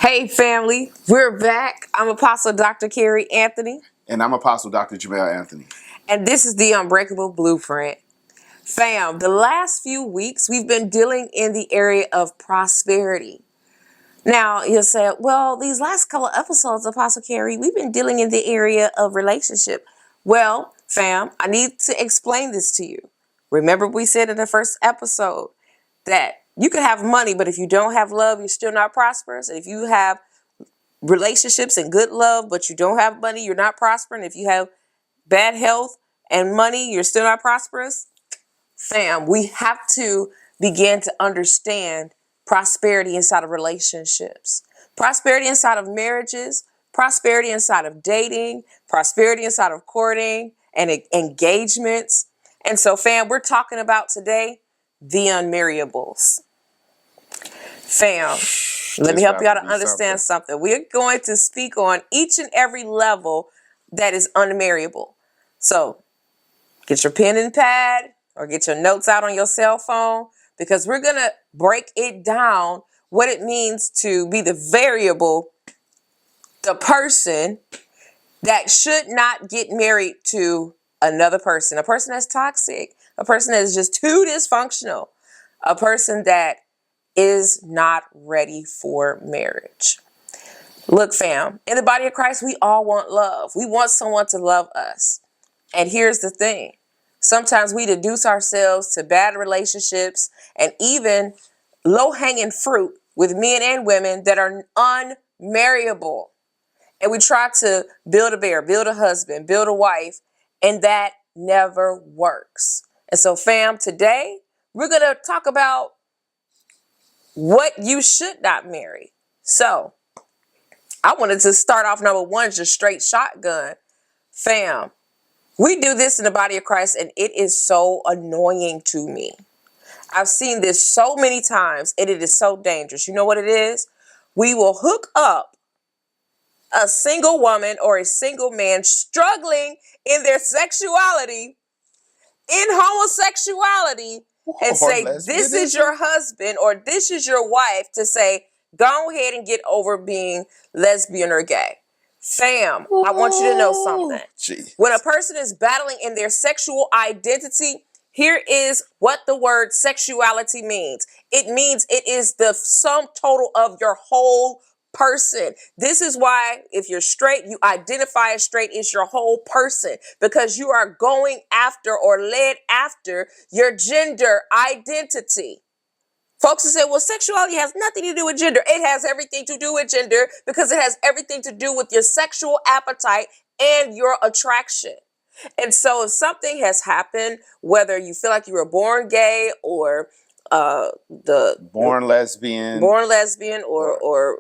Hey family, we're back. I'm Apostle Dr. Carrie Anthony. And I'm Apostle Dr. Jamel Anthony. And this is the Unbreakable Blueprint. Fam, the last few weeks we've been dealing in the area of prosperity. Now you'll say, well, these last couple of episodes, Apostle Carrie, we've been dealing in the area of relationship. Well, fam, I need to explain this to you. Remember we said in the first episode that you can have money, but if you don't have love, you're still not prosperous. And if you have relationships and good love, but you don't have money, you're not prospering. If you have bad health and money, you're still not prosperous. Fam, we have to begin to understand prosperity inside of relationships, prosperity inside of marriages, prosperity inside of dating, prosperity inside of courting and engagements. And so, fam, we're talking about today the unmarriables. Fam, let me help you out to understand something. We're going to speak on each and every level that is unmarriable. So get your pen and pad or get your notes out on your cell phone, because we're going to break it down, what it means to be the variable, the person that should not get married to another person, a person that's toxic, a person that is just too dysfunctional, a person that is not ready for marriage. Look, fam, in the body of Christ, we all want love. We want someone to love us. And here's the thing. Sometimes we deduce ourselves to bad relationships and even low-hanging fruit with men and women that are unmarriable. And we try to build a bear, build a husband, build a wife, and that never works. And so, fam, today we're going to talk about what you should not marry. So I wanted to start off number one, just straight shotgun. Fam, we do this in the body of Christ, and it is so annoying to me. I've seen this so many times, and it is so dangerous. You know what it is? We will hook up a single woman or a single man struggling in their sexuality, in homosexuality, and say, this is your husband or this is your wife, to say, go ahead and get over being lesbian or gay. Fam, I want you to know something. When a person is battling in their sexual identity, here is what the word sexuality means. It means it is the sum total of your whole person. This is why if you're straight, you identify as straight, it's your whole person, because you are going after or led after your gender identity. Folks who say, well, sexuality has nothing to do with gender. It has everything to do with gender, because it has everything to do with your sexual appetite and your attraction. And so if something has happened, whether you feel like you were born gay or born lesbian or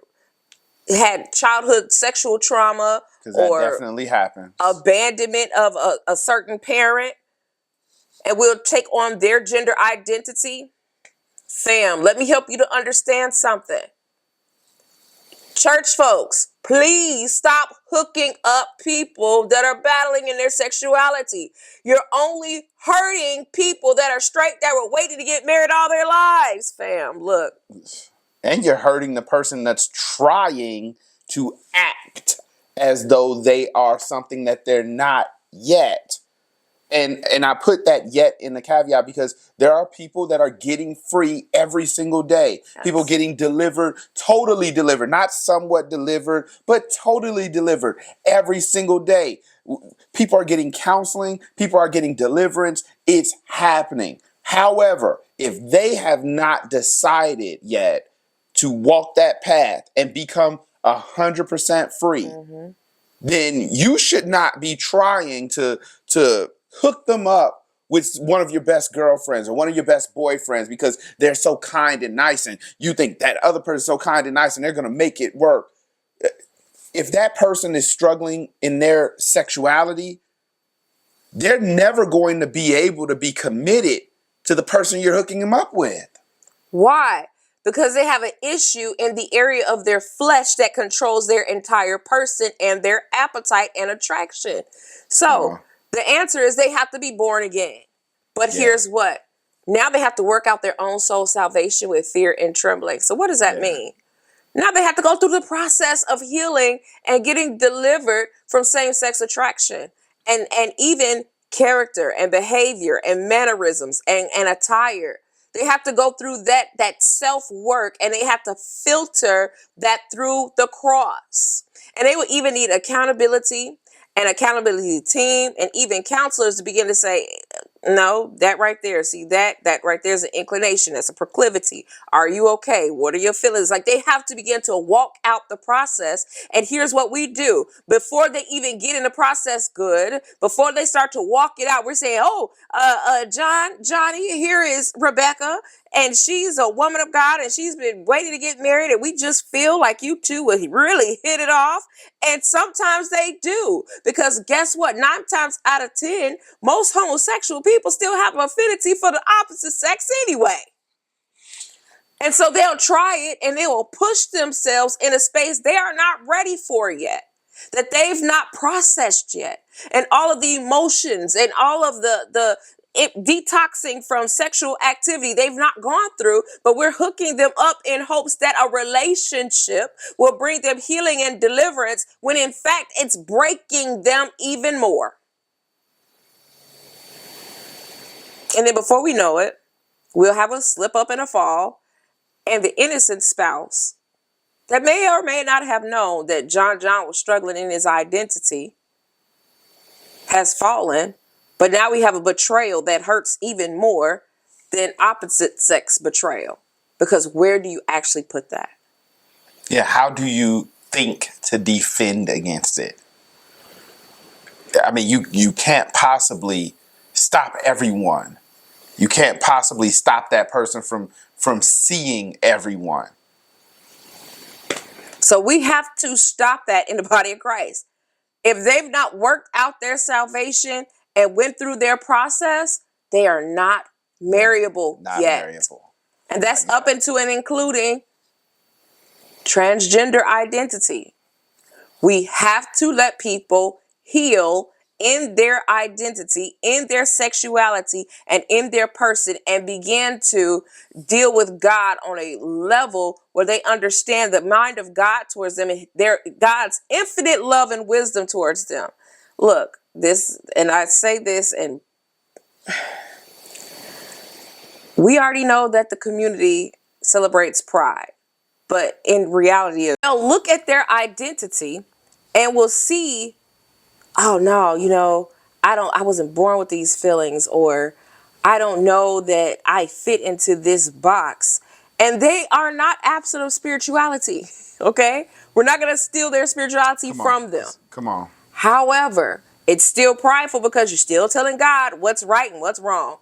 had childhood sexual trauma, or that definitely happens, abandonment of a certain parent, and will take on their gender identity. Fam, let me help you to understand something. Church folks, please stop hooking up people that are battling in their sexuality. You're only hurting people that are straight, that were waiting to get married all their lives, fam. Look. And you're hurting the person that's trying to act as though they are something that they're not yet. And I put that yet in the caveat because there are people that are getting free every single day. Yes. People getting delivered, totally delivered, not somewhat delivered, but totally delivered every single day. People are getting counseling. People are getting deliverance. It's happening. However, if they have not decided yet to walk that path and become 100% free, then you should not be trying to hook them up with one of your best girlfriends or one of your best boyfriends because they're so kind and nice and you think that other person's so kind and nice and they're going to make it work. If that person is struggling in their sexuality, they're never going to be able to be committed to the person you're hooking them up with. Why? Because they have an issue in the area of their flesh that controls their entire person and their appetite and attraction. So the answer is they have to be born again. But here's what. Now they have to work out their own soul salvation with fear and trembling. So what does that mean? Now they have to go through the process of healing and getting delivered from same-sex attraction and even character and behavior and mannerisms and attire. They have to go through that self-work, and they have to filter that through the cross. And they will even need accountability, an accountability team, and even counselors to begin to say, no, that right there. See that right there is an inclination. That's a proclivity. Are you okay? What are your feelings? Like, they have to begin to walk out the process. And here's what we do before they even get in the process good, before they start to walk it out. We're saying, oh, Johnny, here is Rebecca, and she's a woman of God, and she's been waiting to get married, and we just feel like you two would really hit it off. And sometimes they do, because guess what? 9 times out of 10, most homosexual people still have an affinity for the opposite sex anyway. And so they'll try it, and they will push themselves in a space they are not ready for yet, that they've not processed yet. And all of the emotions and all of the detoxing from sexual activity they've not gone through, but we're hooking them up in hopes that a relationship will bring them healing and deliverance, when in fact it's breaking them even more. And then before we know it, we'll have a slip up and a fall, and the innocent spouse that may or may not have known that John was struggling in his identity has fallen. But now we have a betrayal that hurts even more than opposite sex betrayal. Because where do you actually put that? Yeah, how do you think to defend against it? I mean, you can't possibly stop everyone. You can't possibly stop that person from seeing everyone. So we have to stop that in the body of Christ. If they've not worked out their salvation and went through their process, they are not marryable yet. Marryable. And that's up into and including transgender identity. We have to let people heal in their identity, in their sexuality, and in their person, and begin to deal with God on a level where they understand the mind of God towards them and God's infinite love and wisdom towards them. Look, this, and I say this, and we already know that the community celebrates pride, but in reality, they'll look at their identity and will see, oh no, I wasn't born with these feelings, or I don't know that I fit into this box. And they are not absent of spirituality. Okay? We're not going to steal their spirituality from them. Come on. However, it's still prideful, because you're still telling God what's right and what's wrong.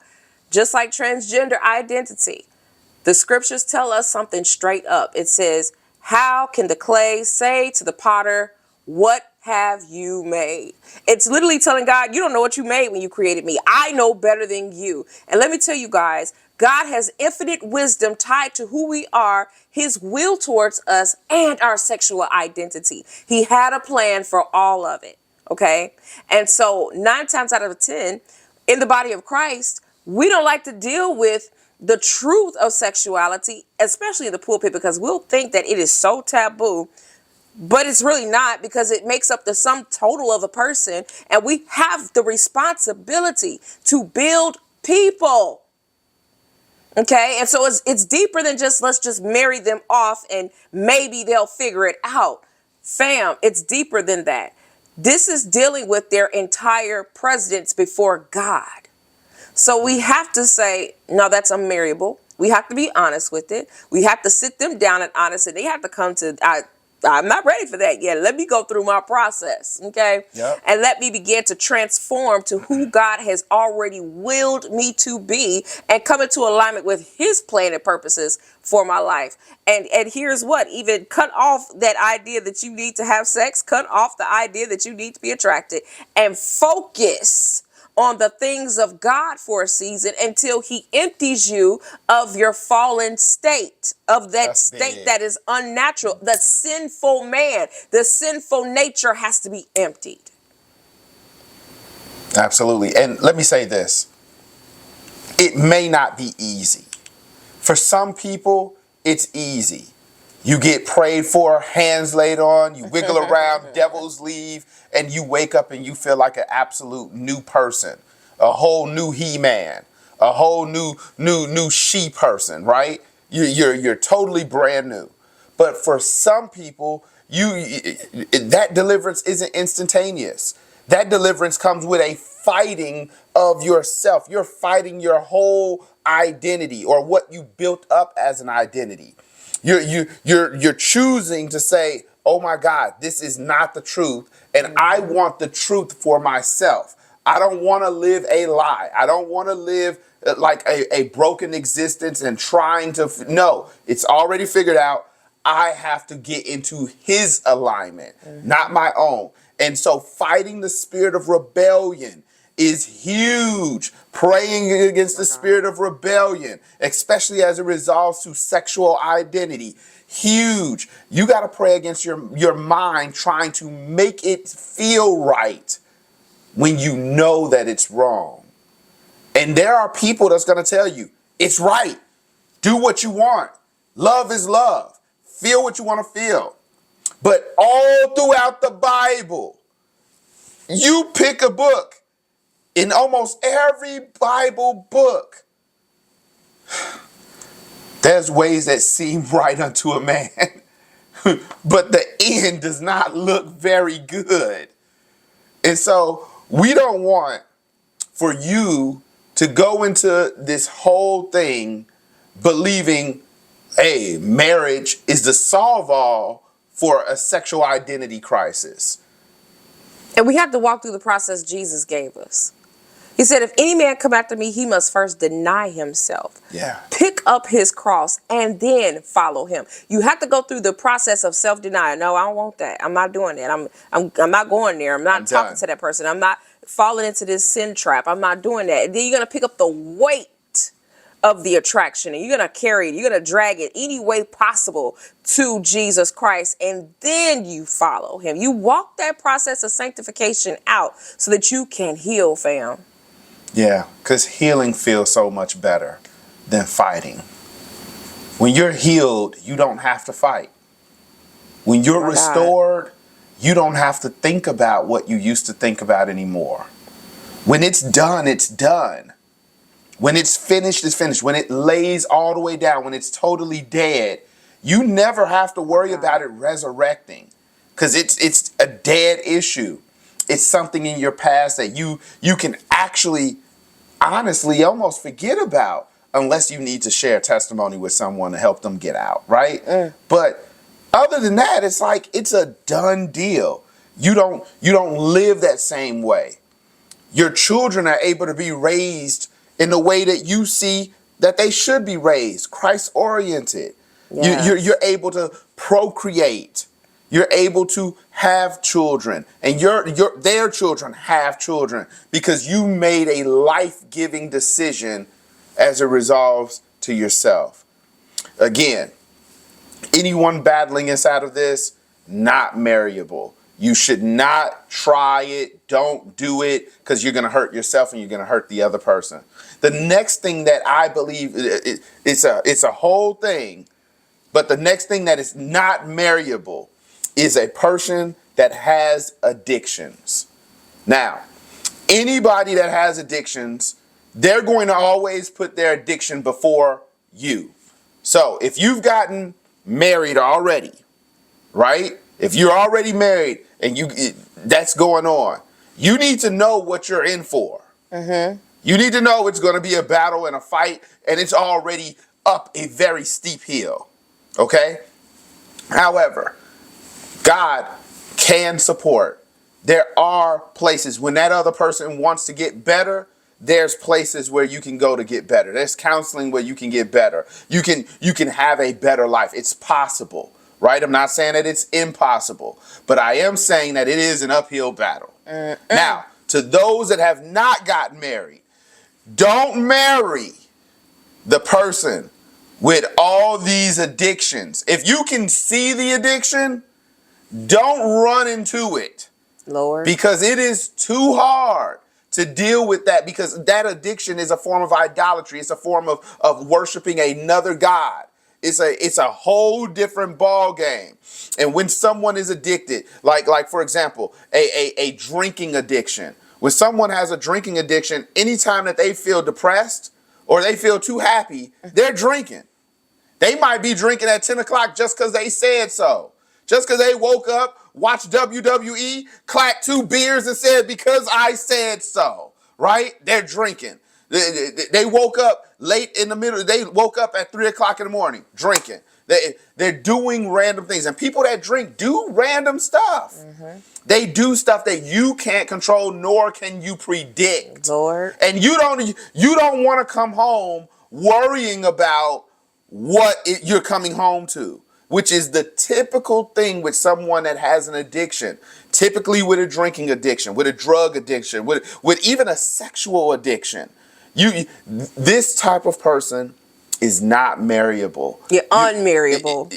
Just like transgender identity. The scriptures tell us something straight up. It says, how can the clay say to the potter, what have you made? It's literally telling God, you don't know what you made when you created me. I know better than you. And let me tell you guys, God has infinite wisdom tied to who we are, his will towards us, and our sexual identity. He had a plan for all of it. Okay. And so 9 times out of 10 in the body of Christ, we don't like to deal with the truth of sexuality, especially in the pulpit, because we'll think that it is so taboo, but it's really not, because it makes up the sum total of a person. And we have the responsibility to build people. Okay. And so it's deeper than just, let's just marry them off and maybe they'll figure it out. Fam, it's deeper than that. This is dealing with their entire presence before God. So we have to say, no, that's unmarryable. We have to be honest with it. We have to sit them down and honest, and they have to come to, I'm not ready for that yet. Let me go through my process, okay? Yep. And let me begin to transform to who God has already willed me to be, and come into alignment with his plan and purposes for my life. And here's what, even cut off that idea that you need to have sex, cut off the idea that you need to be attracted, and focus on the things of God for a season until he empties you of your fallen state, of that state that is unnatural. The sinful man, the sinful nature has to be emptied. Absolutely. And let me say this. It may not be easy. For some people, it's easy. You get prayed for, hands laid on, you wiggle around, devils leave, and you wake up and you feel like an absolute new person, a whole new He-Man, a whole new she person, right? You're totally brand new. But for some people, that deliverance isn't instantaneous. That deliverance comes with a fighting of yourself. You're fighting your whole identity or what you built up as an identity. You're choosing to say, oh my God, this is not the truth, and I want the truth for myself. I don't want to live a lie. I don't want to live like a broken existence and trying to no, it's already figured out. I have to get into His alignment, not my own. And so fighting the spirit of rebellion is huge. Praying against the spirit of rebellion, especially as it resolves to sexual identity, huge. You got to pray against your mind trying to make it feel right when you know that it's wrong. And there are people that's going to tell you, it's right. Do what you want. Love is love. Feel what you want to feel. But all throughout the Bible, you pick a book. In almost every Bible book, there's ways that seem right unto a man, but the end does not look very good. And so we don't want for you to go into this whole thing believing, hey, marriage is the solve-all for a sexual identity crisis. And we have to walk through the process Jesus gave us. He said, if any man come after me, he must first deny himself. Yeah. Pick up his cross and then follow him. You have to go through the process of self-denial. No, I don't want that. I'm not doing that. I'm not going there. I'm not talking to that person. I'm not falling into this sin trap. I'm not doing that. And then you're going to pick up the weight of the attraction, and you're going to carry it. You're going to drag it any way possible to Jesus Christ, and then you follow him. You walk that process of sanctification out so that you can heal, fam. Yeah, because healing feels so much better than fighting. When you're healed, you don't have to fight. When you're restored, you don't have to think about what you used to think about anymore. When it's done, it's done. When it's finished, it's finished. When it lays all the way down, when it's totally dead, you never have to worry about it resurrecting because it's a dead issue. It's something in your past that you can actually, honestly, almost forget about unless you need to share testimony with someone to help them get out, right? But other than that, it's like it's a done deal. You don't live that same way. Your children are able to be raised in the way that you see that they should be raised, Christ-oriented. Yes. You're able to procreate. You're able to have children, and their children have children because you made a life-giving decision as it resolves to yourself. Again, anyone battling inside of this, not marryable. You should not try it. Don't do it because you're going to hurt yourself and you're going to hurt the other person. The next thing that I believe it's a whole thing, but the next thing that is not marryable is a person that has addictions. Now, anybody that has addictions, they're going to always put their addiction before you. So if you've gotten married already, right? If you're already married and that's going on, you need to know what you're in for. Mm-hmm. You need to know it's going to be a battle and a fight, and it's already up a very steep hill. Okay? However, God can support. There are places when that other person wants to get better, there's places where you can go to get better. There's counseling where you can get better. You can have a better life. It's possible, right? I'm not saying that it's impossible, but I am saying that it is an uphill battle. Now, to those that have not gotten married, don't marry the person with all these addictions. If you can see the addiction, don't run into it. Lord. Because it is too hard to deal with that, because that addiction is a form of idolatry. It's a form of worshiping another God. It's a whole different ball game. And when someone is addicted, like for example, a drinking addiction. When someone has a drinking addiction, anytime that they feel depressed or they feel too happy, they're drinking. They might be drinking at 10 o'clock just because they said so. Just because they woke up, watched WWE, clacked 2 beers and said, because I said so, right? They're drinking. They woke up late in the middle. They woke up at 3 o'clock in the morning drinking. They're doing random things. And people that drink do random stuff. Mm-hmm. They do stuff that you can't control, nor can you predict. Lord. And you don't want to come home worrying about you're coming home to, which is the typical thing with someone that has an addiction, typically with a drinking addiction, with a drug addiction, with even a sexual addiction. This type of person is not marryable. Yeah, unmarryable.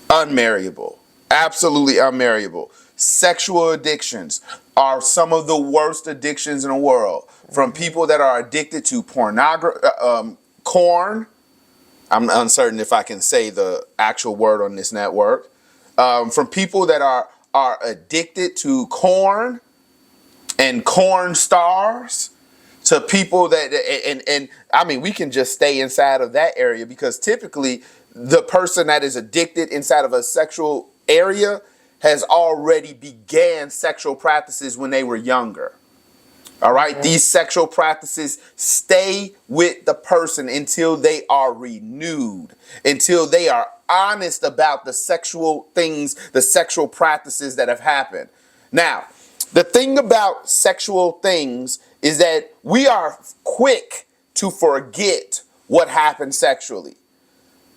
Unmarryable. Absolutely unmarryable. Sexual addictions are some of the worst addictions in the world. From people that are addicted to pornography, corn. I'm uncertain if I can say the actual word on this network. From people that are addicted to corn and corn stars, to people that, and I mean, we can just stay inside of that area, because typically the person that is addicted inside of a sexual area has already began sexual practices when they were younger. All right. Mm-hmm. These sexual practices stay with the person until they are renewed, until they are honest about the sexual things, the sexual practices that have happened. Now, the thing about sexual things is that we are quick to forget what happened sexually.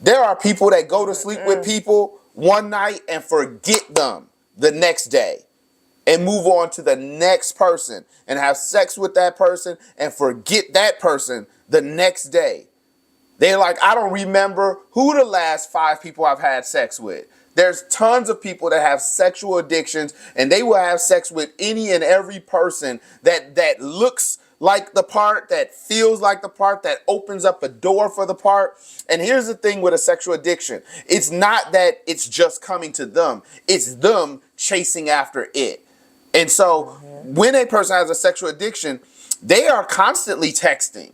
There are people that go to sleep with people one night and forget them the next day, and move on to the next person and have sex with that person and forget that person the next day. They're like, I don't remember who the last 5 people I've had sex with. There's tons of people that have sexual addictions, and they will have sex with any and every person that looks like the part, that feels like the part, that opens up a door for the part. And here's the thing with a sexual addiction. It's not that it's just coming to them. It's them chasing after it. And so when a person has a sexual addiction, they are constantly texting.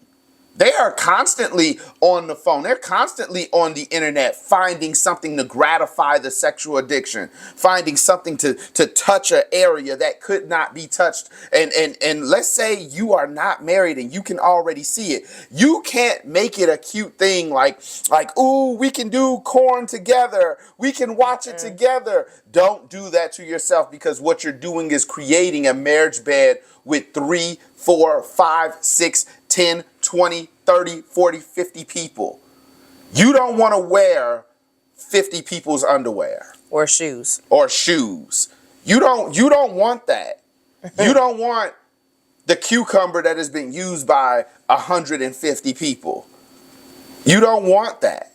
They are constantly on the phone. They're constantly on the internet finding something to gratify the sexual addiction, finding something to touch an area that could not be touched. And let's say you are not married and you can already see it. You can't make it a cute thing like, ooh, we can do corn together. We can watch it together. Don't do that to yourself, because what you're doing is creating a marriage bed with 3, 4, 5, 6, 10, 20, 30, 40, 50 people. You don't want to wear 50 people's underwear. Or shoes. You don't want that. You don't want the cucumber that has been used by 150 people. You don't want that.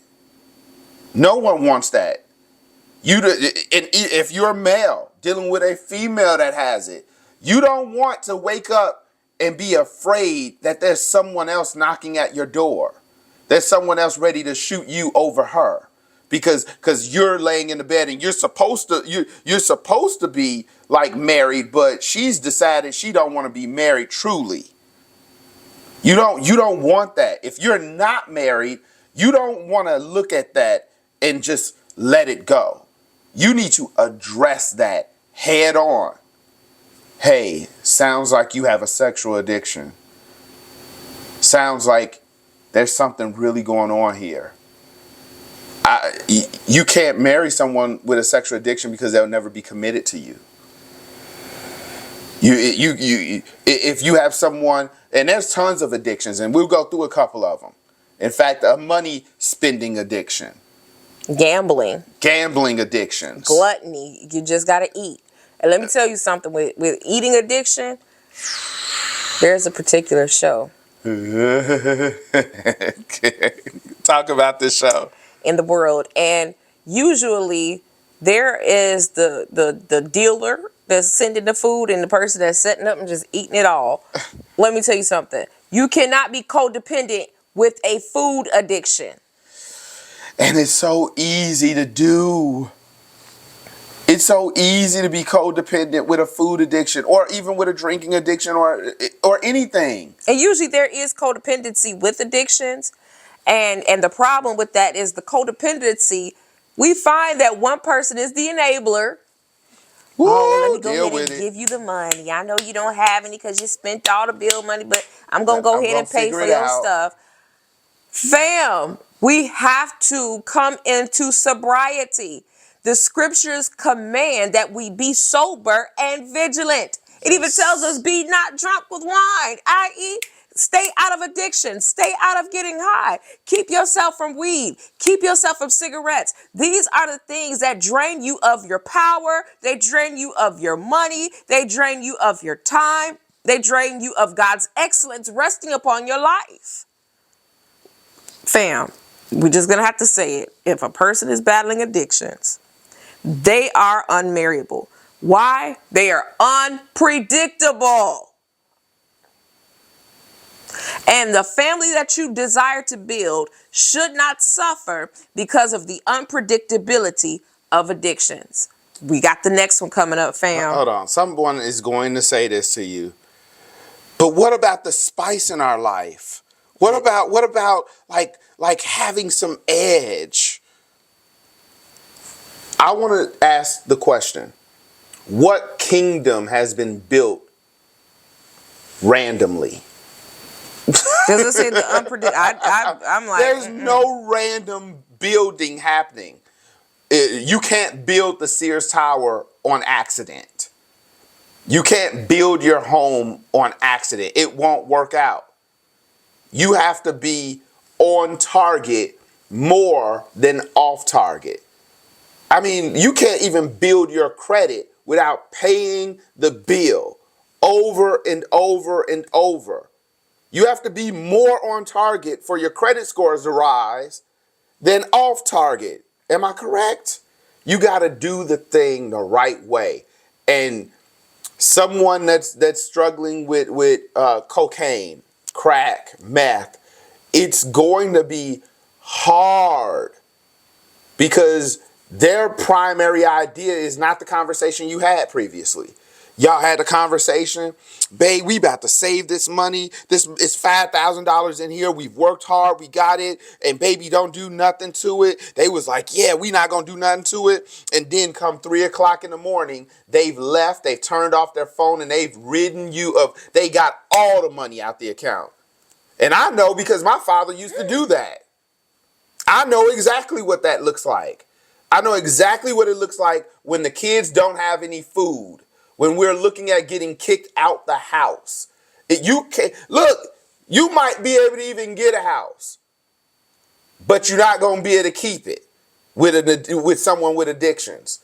No one wants that. If you're a male dealing with a female that has it, you don't want to wake up and be afraid that there's someone else knocking at your door. There's someone else ready to shoot you over her, because you're laying in the bed and you're supposed to be like married, but she's decided she don't want to be married truly. You don't want that. If you're not married, you don't want to look at that and just let it go. You need to address that head on. Hey, sounds like you have a sexual addiction. Sounds like there's something really going on here. You can't marry someone with a sexual addiction because they'll never be committed to you. If you have someone, and there's tons of addictions, and we'll go through a couple of them. In fact, a money spending addiction. Gambling addictions. Gluttony. You just got to eat. And let me tell you something, with eating addiction, there's a particular show. Talk about this show. In the world. And usually there is the dealer that's sending the food and the person that's setting up and just eating it all. Let me tell you something. You cannot be codependent with a food addiction. And it's so easy to do. It's so easy to be codependent with a food addiction or even with a drinking addiction or anything. And usually there is codependency with addictions. And the problem with that is the codependency. We find that one person is the enabler. Oh, well, let Woo, me go deal ahead with and it. give you the money. I know you don't have any because you spent all the bill money, but I'm going to But go I'm ahead gonna and pay figure for it your out. stuff. Fam, we have to come into sobriety. The scriptures command that we be sober and vigilant. It even tells us Yes. be not drunk with wine, i.e., stay out of addiction, stay out of getting high, keep yourself from weed, keep yourself from cigarettes. These are the things that drain you of your power, they drain you of your money, they drain you of your time, they drain you of God's excellence resting upon your life. Fam, we're just going to have to say it. If a person is battling addictions, they are unmarriable. Why? They are unpredictable. And the family that you desire to build should not suffer because of the unpredictability of addictions. We got the next one coming up, fam. Hold on. Someone is going to say this to you. But what about the spice in our life? What about like having some edge? I want to ask the question. What kingdom has been built randomly? Does it say the unpredictable? I'm like, There's no random building happening. You can't build the Sears Tower on accident. You can't build your home on accident. It won't work out. You have to be on target more than off target. I mean, you can't even build your credit without paying the bill over and over and over. You have to be more on target for your credit scores to rise than off target. Am I correct? You got to do the thing the right way. And someone that's struggling with cocaine, crack, meth, it's going to be hard because their primary idea is not the conversation you had previously. Y'all had a conversation, babe, we about to save this money. This is $5,000 in here. We've worked hard. We got it. And baby, don't do nothing to it. They was like, yeah, we not going to do nothing to it. And then come 3 o'clock in the morning, they've left. They've turned off their phone and they've ridden you of, they got all the money out the account. And I know because my father used to do that. I know exactly what that looks like. I know exactly what it looks like when the kids don't have any food, when we're looking at getting kicked out the house. You can look, you might be able to even get a house, but you're not going to be able to keep it with someone with addictions.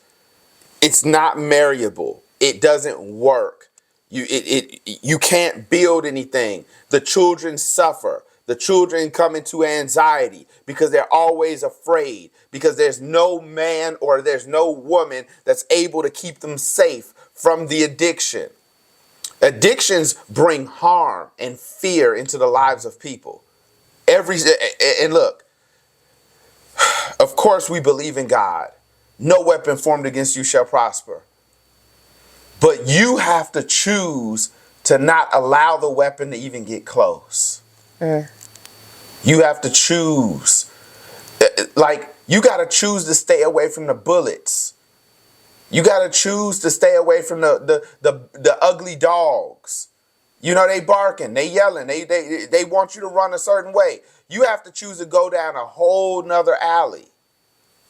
It's not marriable. It doesn't work. You can't build anything. The children suffer. The children come into anxiety because they're always afraid, because there's no man or there's no woman that's able to keep them safe from the addiction. Addictions bring harm and fear into the lives of people. And look, of course we believe in God. No weapon formed against you shall prosper. But you have to choose to not allow the weapon to even get close. You have to choose. Like, you got to choose to stay away from the bullets. You got to choose to stay away from the ugly dogs. You know, they barking, they yelling, they want you to run a certain way. You have to choose to go down a whole nother alley.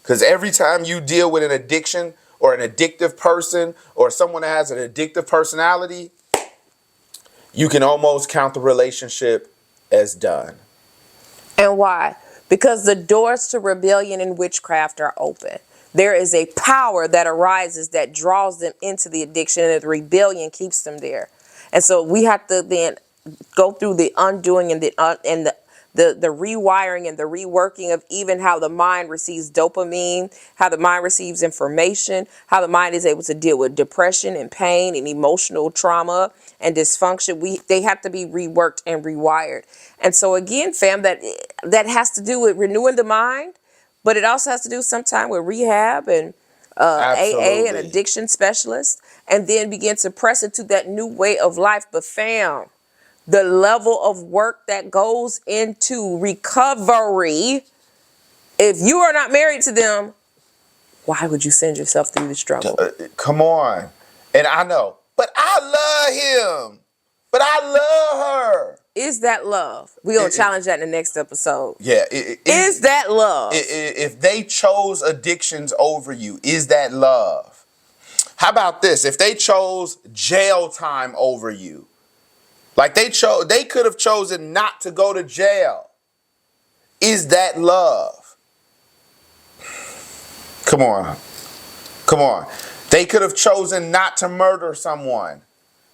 Because every time you deal with an addiction or an addictive person or someone that has an addictive personality, you can almost count the relationship as done. and why? Because the doors to rebellion and witchcraft are open. There is a power that arises that draws them into the addiction, and the rebellion keeps them there. And so we have to then go through the undoing and the rewiring and the reworking of even how the mind receives dopamine, how the mind receives information, how the mind is able to deal with depression and pain and emotional trauma and dysfunction. They have to be reworked and rewired. And so again, fam, that has to do with renewing the mind, but it also has to do sometime with rehab and AA and Absolutely. addiction specialist, and then begin to press into that new way of life. But fam, the level of work that goes into recovery, if you are not married to them, why would you send yourself through the struggle? Come on. And I know, but I love him. But I love her. Is that love? We're going to challenge that in the next episode. Yeah. Is that love? If they chose addictions over you, is that love? How about this? If they chose jail time over you, like they could have chosen not to go to jail. Is that love? Come on. Come on. They could have chosen not to murder someone.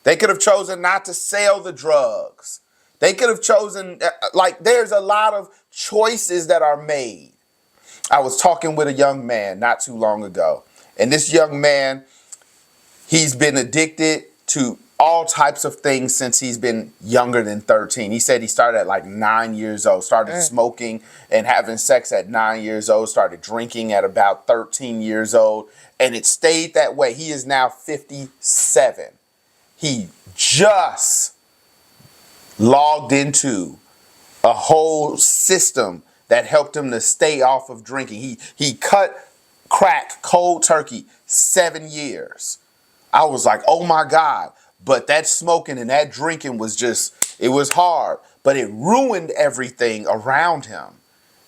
They could have chosen not to sell the drugs. They could have chosen, like, there's a lot of choices that are made. I was talking with a young man not too long ago, and this young man, he's been addicted to all types of things since he's been younger than 13. He said he started at like 9 years old, started smoking and having sex at 9 years old, started drinking at about 13 years old, and it stayed that way. He is now 57. He just logged into a whole system that helped him to stay off of drinking. He cut crack cold turkey 7 years. I was like, oh my God. But that smoking and that drinking was it was hard. But it ruined everything around him.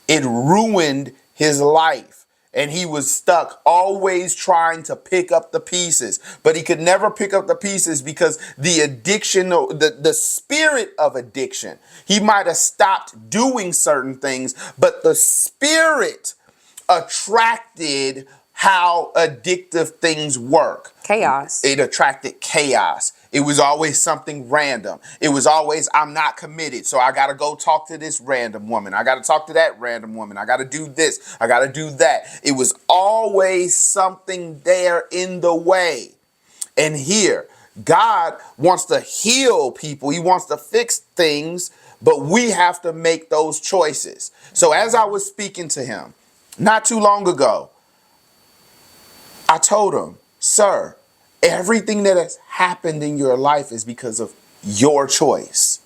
It ruined his life. And he was stuck always trying to pick up the pieces. But he could never pick up the pieces because the addiction, the spirit of addiction, he might have stopped doing certain things, but the spirit attracted how addictive things work. Chaos. It attracted chaos. It was always something random. It was always, I'm not committed, so I got to go talk to this random woman. I got to talk to that random woman. I got to do this. I got to do that. It was always something there in the way. And here, God wants to heal people. He wants to fix things, but we have to make those choices. So as I was speaking to him not too long ago, I told him, sir, everything that has happened in your life is because of your choice.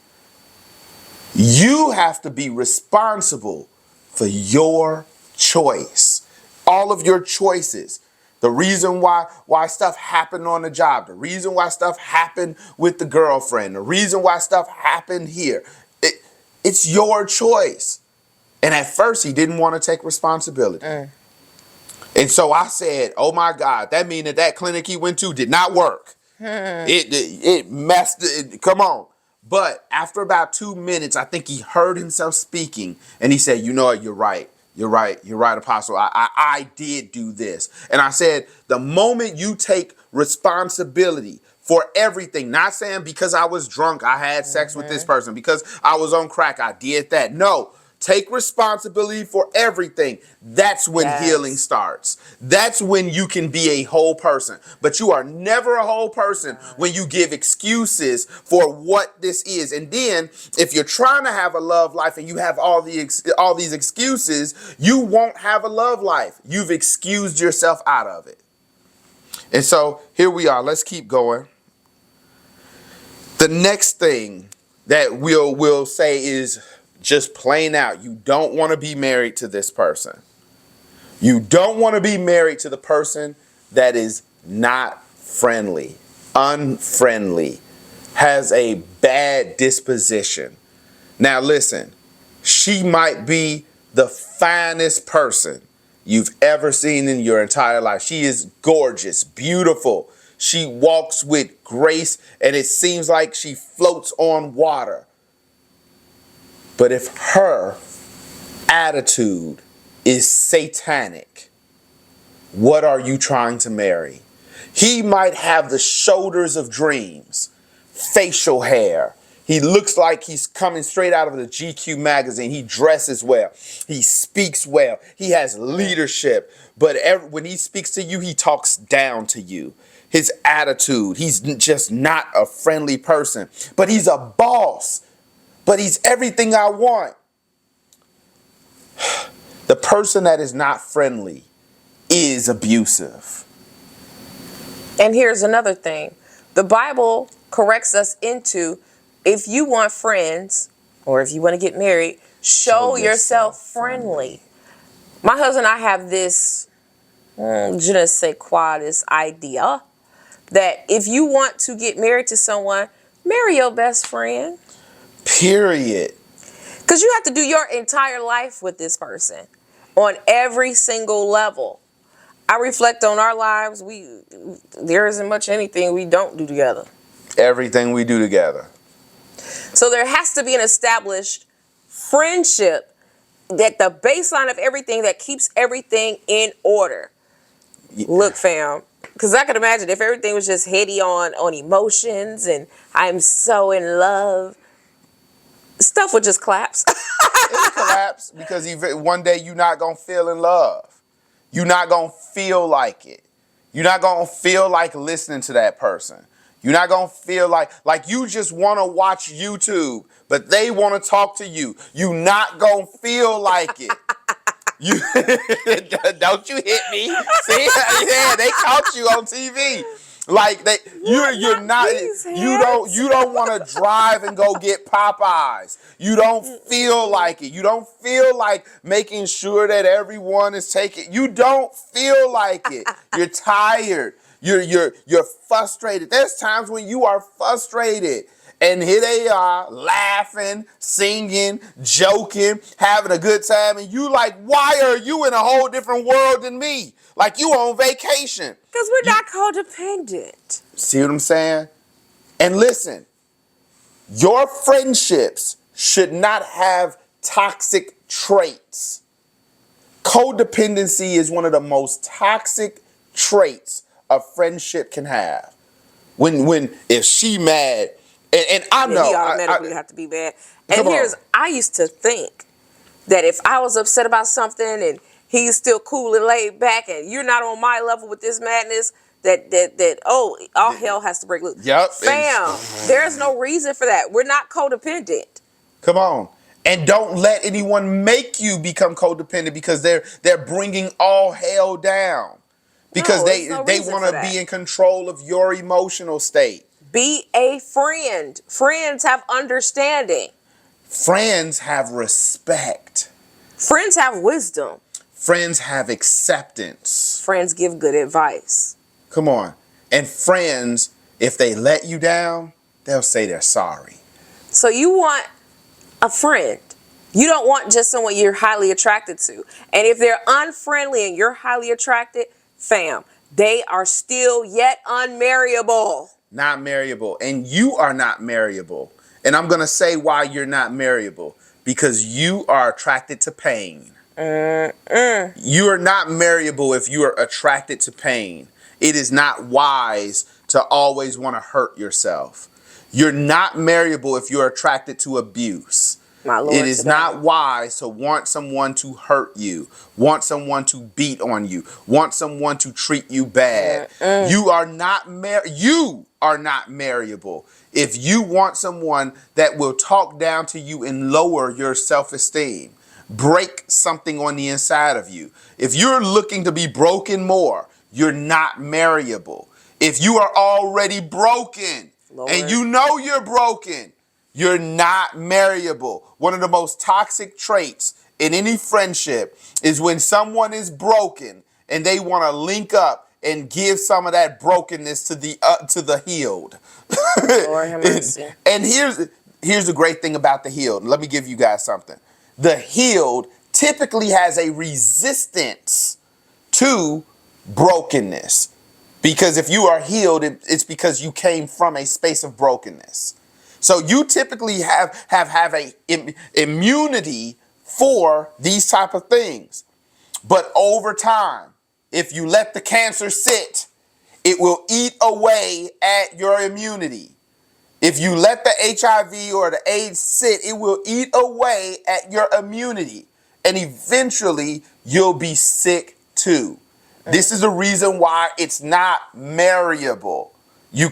You have to be responsible for your choice. All of your choices. The reason why stuff happened on the job, the reason why stuff happened with the girlfriend, the reason why stuff happened here. It's your choice. And at first he didn't want to take responsibility. And so I said, oh my God, that means that clinic he went to did not work. It messed it. Come on. But after about 2 minutes, I think he heard himself speaking and he said, you know what, you're right. You're right. You're right, Apostle. I did do this. And I said, the moment you take responsibility for everything, not saying because I was drunk, I had sex with this person, because I was on crack, I did that. No. Take responsibility for everything. That's when healing starts. That's when you can be a whole person. But you are never a whole person when you give excuses for what this is. And then if you're trying to have a love life and you have all these excuses, you won't have a love life. You've excused yourself out of it. And so here we are. Let's keep going. The next thing that we'll say is just plain out, you don't want to be married to this person. You don't want to be married to the person that is not friendly, unfriendly, has a bad disposition. Now listen, she might be the finest person you've ever seen in your entire life. She is gorgeous, beautiful. She walks with grace and it seems like she floats on water. But if her attitude is satanic, what are you trying to marry? He might have the shoulders of dreams, facial hair. He looks like he's coming straight out of the GQ magazine. He dresses well. He speaks well. He has leadership. But when he speaks to you, he talks down to you. His attitude, he's just not a friendly person. But he's a boss. But he's everything I want. The person that is not friendly is abusive. And here's another thing. The Bible corrects us into, if you want friends or if you want to get married, show yourself friendly. My husband and I have this, je ne sais quoi, this idea that if you want to get married to someone, marry your best friend. Period. Because you have to do your entire life with this person on every single level. I reflect on our lives. There isn't much anything we don't do together. Everything we do together. So there has to be an established friendship, that the baseline of everything that keeps everything in order. Look, fam, because I could imagine if everything was just heady on emotions and I'm so in love, stuff would just collapse. It'll collapse because one day you're not going to feel in love. You're not going to feel like it. You're not going to feel like listening to that person. You're not going to feel like you just want to watch YouTube, but they want to talk to you. You're not going to feel like it. You don't you hit me? See, yeah, they caught you on TV. Like you're not you don't want to drive and go get Popeyes. You don't feel like it. You don't feel like making sure that everyone is taking. You don't feel like it. You're tired. You're frustrated. There's times when you are frustrated. And here they are laughing, singing, joking, having a good time. And you like, why are you in a whole different world than me? Like you on vacation. Because we're not codependent. See what I'm saying? And listen, your friendships should not have toxic traits. Codependency is one of the most toxic traits a friendship can have. If she mad, and I know he automatically have to be mad. And on. I used to think that if I was upset about something and he's still cool and laid back and you're not on my level with this madness, that all hell has to break loose. Yep. Fam, there's no reason for that. We're not codependent. Come on. And don't let anyone make you become codependent because they're bringing all hell down. Because they want to be in control of your emotional state. Be a friend. Friends have understanding. Friends have respect. Friends have wisdom. Friends have acceptance. Friends give good advice. Come on. And friends, if they let you down, they'll say they're sorry. So you want a friend. You don't want just someone you're highly attracted to. And if they're unfriendly and you're highly attracted, fam, they are still yet unmarriable. Not marriable. And you are not marriable. And I'm going to say why you're not marriable. Because you are attracted to pain. You are not marriable if you are attracted to pain. It is not wise to always want to hurt yourself. You're not marriable if you're attracted to abuse. It is not wise to want someone to hurt you, want someone to beat on you, want someone to treat you bad. You are not marriable if you want someone that will talk down to you and lower your self-esteem, break something on the inside of you. If you're looking to be broken more, you're not marriable. If you are already broken and you know you're broken, you're not marriable. One of the most toxic traits in any friendship is when someone is broken and they want to link up and give some of that brokenness to the healed. Lord have mercy. And here's the great thing about the healed. Let me give you guys something. The healed typically has a resistance to brokenness. Because if you are healed, it's because you came from a space of brokenness. So you typically have a immunity for these type of things. But over time, if you let the cancer sit, it will eat away at your immunity. If you let the HIV or the AIDS sit, it will eat away at your immunity. And eventually, you'll be sick too. This is the reason why it's not marriable. You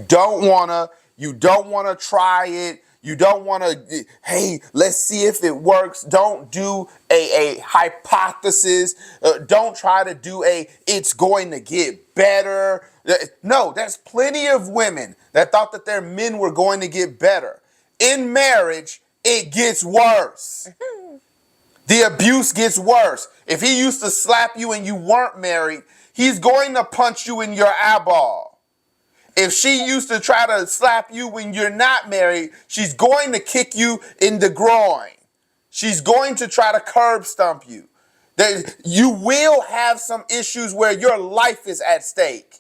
don't want to try it. You don't want to, hey, let's see if it works. Don't do a hypothesis. Don't try to do it's going to get better. No, there's plenty of women that thought that their men were going to get better. In marriage, it gets worse. The abuse gets worse. If he used to slap you and you weren't married, he's going to punch you in your eyeball. If she used to try to slap you when you're not married, she's going to kick you in the groin. She's going to try to curb stomp you. You will have some issues where your life is at stake.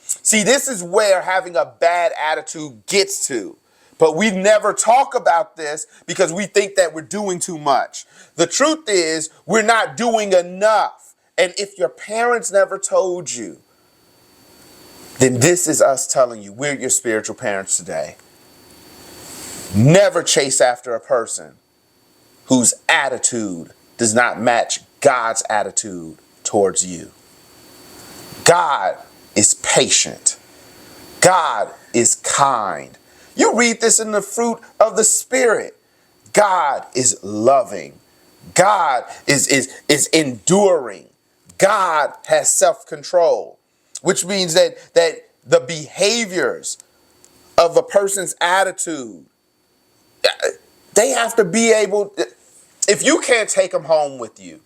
See, this is where having a bad attitude gets to. But we never talk about this because we think that we're doing too much. The truth is, we're not doing enough. And if your parents never told you, then this is us telling you, we're your spiritual parents today. Never chase after a person whose attitude does not match God's attitude towards you. God is patient. God is kind. You read this in the fruit of the Spirit. God is loving. God is enduring. God has self-control, which means that the behaviors of a person's attitude, they have to be able, if you can't take them home with you,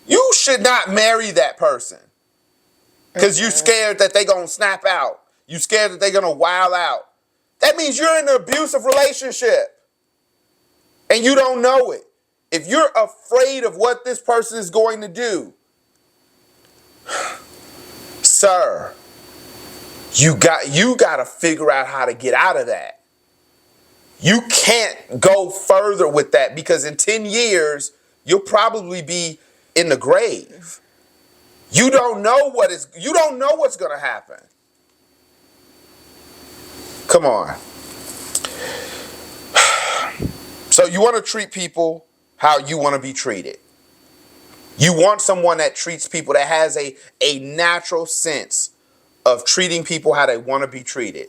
you should not marry that person because you're scared that they're going to snap out. You're scared that they're going to wild out. That means you're in an abusive relationship and you don't know it. If you're afraid of what this person is going to do, sir, you got to figure out how to get out of that. You can't go further with that because in 10 years, you'll probably be in the grave. You don't know what's going to happen. Come on. So you want to treat people how you want to be treated. You want someone that treats people, that has a natural sense of treating people how they want to be treated.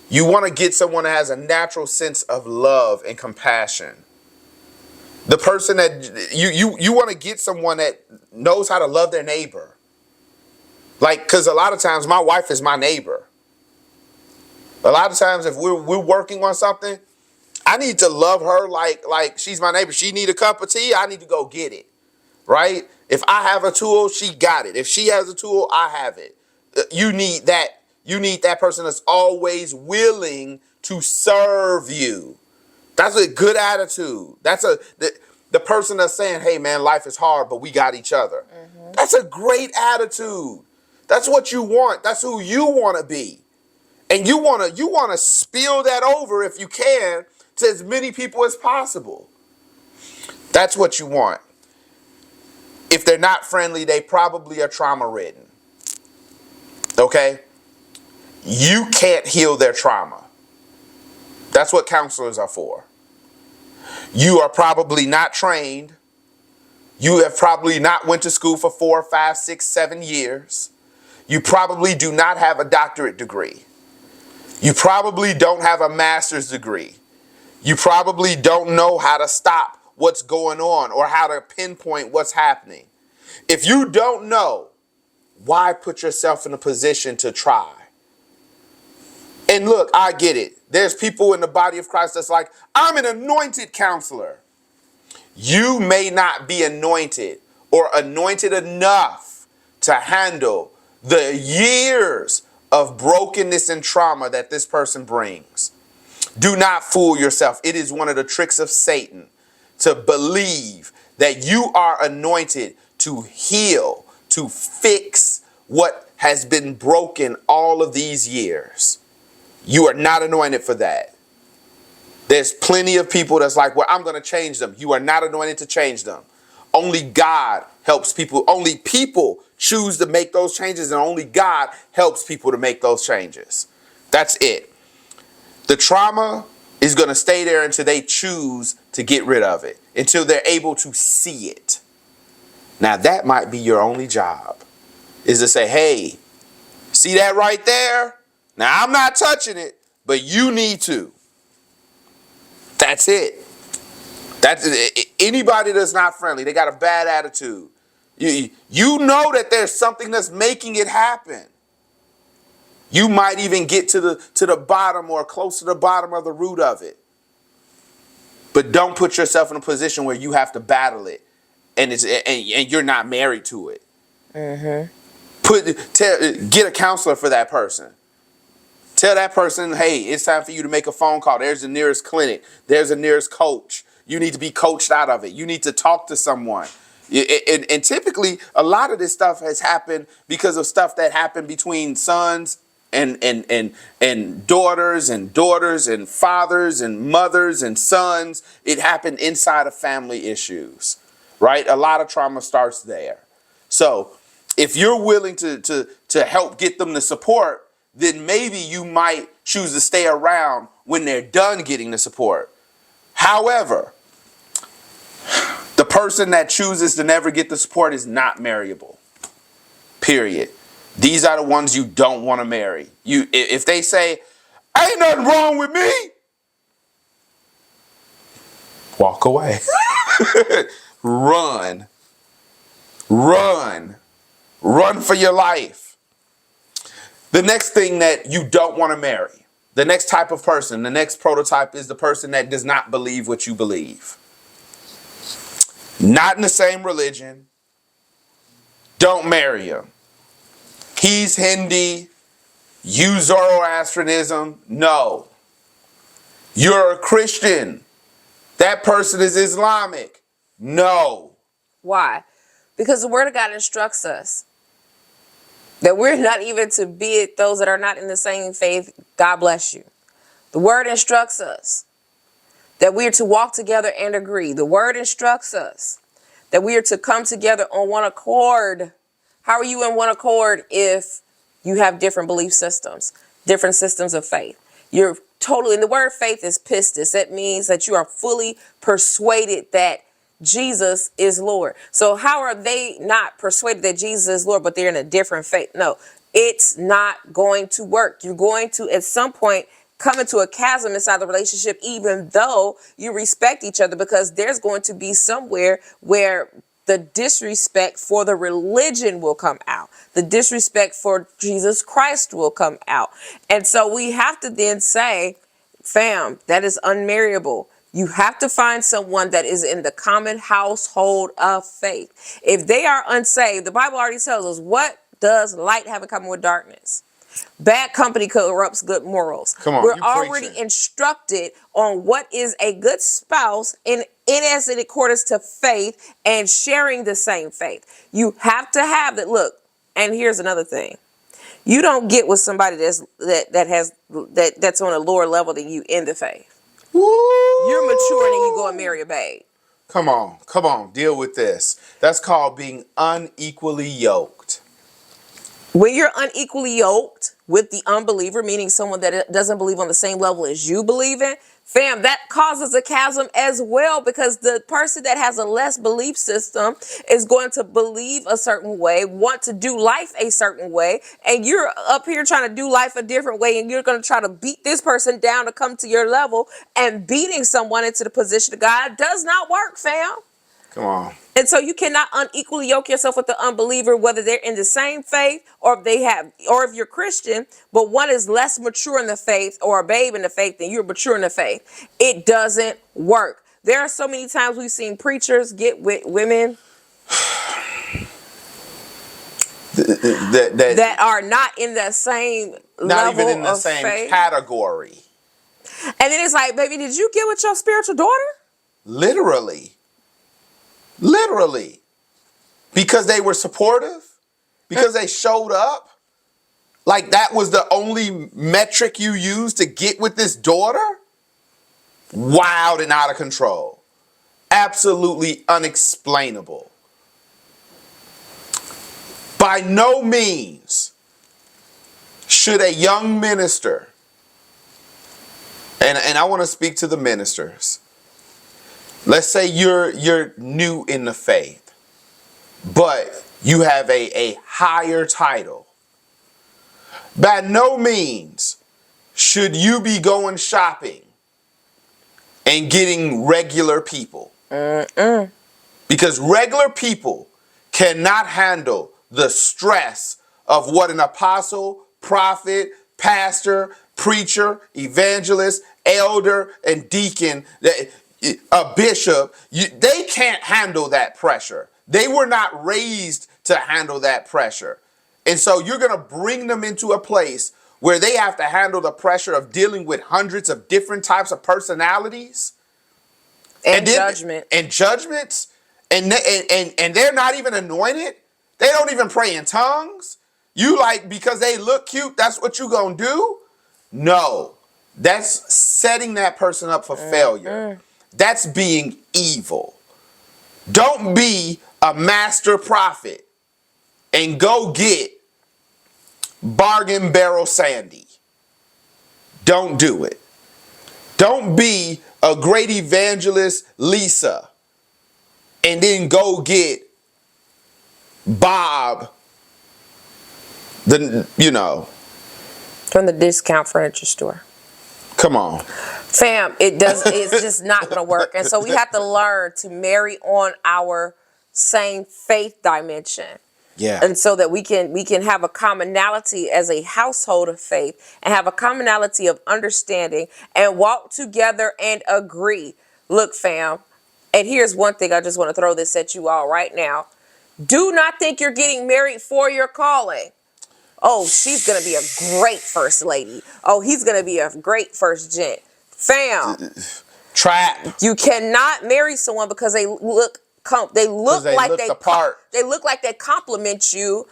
You want to get someone that has a natural sense of love and compassion. The person that you want to get someone that knows how to love their neighbor. Like, because a lot of times my wife is my neighbor. A lot of times if we're working on something, I need to love her like she's my neighbor. She need a cup of tea, I need to go get it. Right? If I have a tool, she got it. If she has a tool, I have it. You need that. You need that person that's always willing to serve you. That's a good attitude. That's the person that's saying, hey man, life is hard, but we got each other. Mm-hmm. That's a great attitude. That's what you want. That's who you want to be. And you want to spill that over if you can to as many people as possible. That's what you want. If they're not friendly, they probably are trauma-ridden. Okay? You can't heal their trauma. That's what counselors are for. You are probably not trained. You have probably not went to school for 4, 5, 6, 7 years. You probably do not have a doctorate degree. You probably don't have a master's degree. You probably don't know how to stop what's going on or how to pinpoint what's happening. If you don't know, why put yourself in a position to try? And look, I get it. There's people in the body of Christ that's like, I'm an anointed counselor. You may not be anointed or anointed enough to handle the years of brokenness and trauma that this person brings. Do not fool yourself. It is one of the tricks of Satan to believe that you are anointed to heal, to fix what has been broken all of these years. You are not anointed for that. There's plenty of people that's like, well, I'm going to change them. You are not anointed to change them. Only God helps people. Only people choose to make those changes, and only God helps people to make those changes. That's it. The trauma is going to stay there until they choose to get rid of it, until they're able to see it. Now, that might be your only job, is to say, hey, see that right there? Now, I'm not touching it, but you need to. That's it. That's it. Anybody that's not friendly, they got a bad attitude. You know that there's something that's making it happen. You might even get to the bottom or close to the bottom of the root of it. But don't put yourself in a position where you have to battle it, and you're not married to it. Get a counselor for that person. Tell that person, hey, it's time for you to make a phone call. There's the nearest clinic. There's the nearest coach. You need to be coached out of it. You need to talk to someone. And typically, a lot of this stuff has happened because of stuff that happened between sons and daughters and fathers and mothers and sons. It happened inside of family issues, right? A lot of trauma starts there. So if you're willing to help get them the support, then maybe you might choose to stay around when they're done getting the support. However, the person that chooses to never get the support is not marryable. Period. These are the ones you don't want to marry. If they say, ain't nothing wrong with me, walk away. Run. Run. Run for your life. The next thing that you don't want to marry, the next type of person, the next prototype is the person that does not believe what you believe. Not in the same religion. Don't marry him. He's Hindi. You Zoroastrianism. No. You're a Christian. That person is Islamic. No. Why? Because the Word of God instructs us that we're not even to be it those that are not in the same faith. God bless you. The Word instructs us that we are to walk together and agree. The Word instructs us that we are to come together on one accord. How are you in one accord if you have different belief systems, different systems of faith? You're totally, and the word faith is pistis. It means that you are fully persuaded that Jesus is Lord. So how are they not persuaded that Jesus is Lord, but they're in a different faith? No, it's not going to work. You're going to, at some point, come into a chasm inside the relationship, even though you respect each other, because there's going to be somewhere where the disrespect for the religion will come out. The disrespect for Jesus Christ will come out. And so we have to then say, fam, that is unmarriable. You have to find someone that is in the common household of faith. If they are unsaved, the Bible already tells us, what does light have in common with darkness? Bad company corrupts good morals. Come on, we're you already preaching. Instructed on what is a good spouse in as in accordance to faith and sharing the same faith. You have to have that. Look, and here's another thing. You don't get with somebody that's on a lower level than you in the faith. Woo! You're maturing and you go and marry a babe. Come on, deal with this. That's called being unequally yoked. When you're unequally yoked with the unbeliever, meaning someone that doesn't believe on the same level as you believe in, fam, that causes a chasm as well, because the person that has a less belief system is going to believe a certain way, want to do life a certain way, and you're up here trying to do life a different way, and you're going to try to beat this person down to come to your level, and beating someone into the position of God does not work, fam. Come on. And so you cannot unequally yoke yourself with the unbeliever, whether they're in the same faith or if you're Christian, but one is less mature in the faith or a babe in the faith than you're mature in the faith. It doesn't work. There are so many times we've seen preachers get with women that are not in the same level, not even in the of same faith. category. And then it's like, baby, did you get with your spiritual daughter? Literally. Because they were supportive, because they showed up. Like that was the only metric you used to get with this daughter? Wild and out of control. Absolutely unexplainable. By no means should a young minister, and I want to speak to the ministers. Let's say you're new in the faith, but you have a higher title. By no means should you be going shopping and getting regular people. Because regular people cannot handle the stress of what an apostle, prophet, pastor, preacher, evangelist, elder, and deacon, a bishop, they can't handle that pressure. They were not raised to handle that pressure. And so you're going to bring them into a place where they have to handle the pressure of dealing with hundreds of different types of personalities and judgment and judgments, and they're not even anointed. They don't even pray in tongues. You like, because they look cute, that's what you gonna do? No, that's setting that person up for failure. That's being evil. Don't be a master prophet and go get bargain barrel Sandy. Don't do it. Don't be a great evangelist Lisa and then go get Bob, from the discount furniture store. Come on. Fam, it's just not gonna work. And so we have to learn to marry on our same faith dimension. Yeah. And so that we can have a commonality as a household of faith and have a commonality of understanding and walk together and agree. Look, fam, and here's one thing I just want to throw this at you all right now. Do not think you're getting married for your calling. Oh, she's going to be a great first lady. Oh, he's going to be a great first gent. Fam. Trap. You cannot marry someone because they look like they compliment you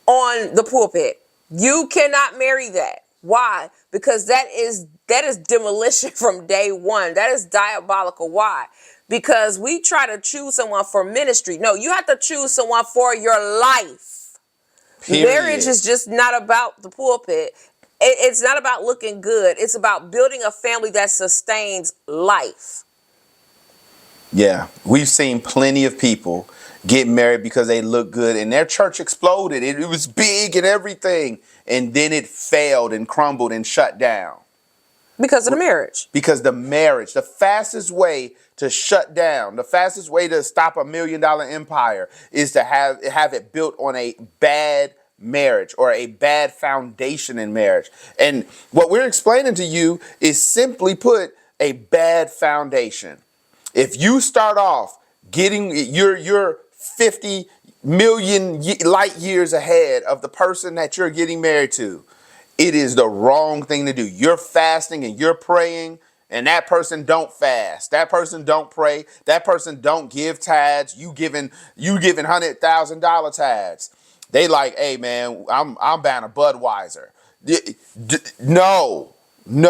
on the pulpit. You cannot marry that. Why? Because that is demolition from day one. That is diabolical. Why? Because we try to choose someone for ministry. No, you have to choose someone for your life. Period. Marriage is just not about the pulpit. It's not about looking good. It's about building a family that sustains life. Yeah, we've seen plenty of people get married because they look good and their church exploded. It was big and everything. And then it failed and crumbled and shut down. Because of the marriage. Because the marriage, the fastest way to shut down, the fastest way to stop $1 million empire is to have it built on a bad marriage or a bad foundation in marriage. And what we're explaining to you is, simply put, a bad foundation. If you start off getting you're 50 million light years ahead of the person that you're getting married to, it is the wrong thing to do. You're fasting and you're praying, and that person don't fast. That person don't pray. That person don't give tithes. You giving $100,000 tithes. They like, hey man, I'm buying a Budweiser. No. And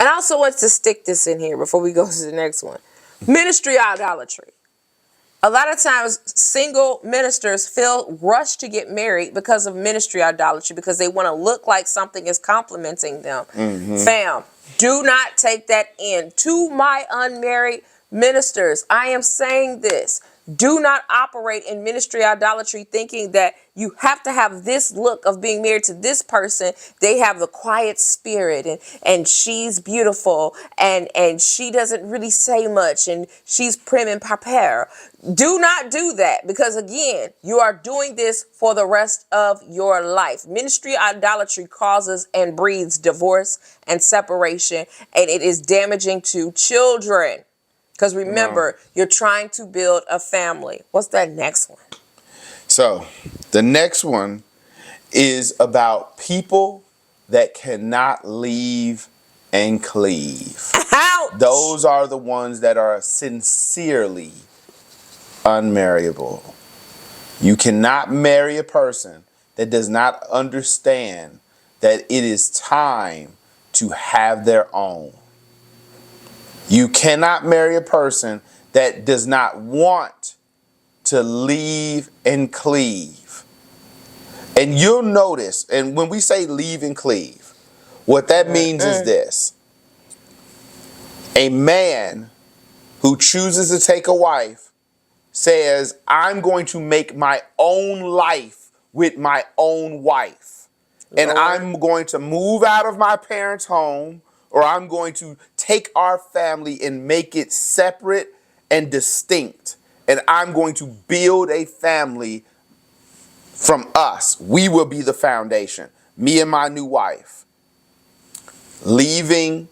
I also want to stick this in here before we go to the next one. Ministry idolatry. A lot of times single ministers feel rushed to get married because of ministry idolatry, because they want to look like something is complimenting them. Mm-hmm. Fam, do not take that in. To my unmarried ministers, I am saying this. Do not operate in ministry idolatry thinking that you have to have this look of being married to this person. They have the quiet spirit and she's beautiful and she doesn't really say much and she's prim and proper. Do not do that, because again, you are doing this for the rest of your life. Ministry idolatry causes and breeds divorce and separation, and it is damaging to children. Because remember, you're trying to build a family. What's that next one? So the next one is about people that cannot leave and cleave. Ouch! Those are the ones that are sincerely unmarriable. You cannot marry a person that does not understand that it is time to have their own. You cannot marry a person that does not want to leave and cleave. And you'll notice, and when we say leave and cleave, what that means is this. A man who chooses to take a wife says, I'm going to make my own life with my own wife. And I'm going to move out of my parents' home, or I'm going to take our family and make it separate and distinct. And I'm going to build a family from us. We will be the foundation. Me and my new wife. Leaving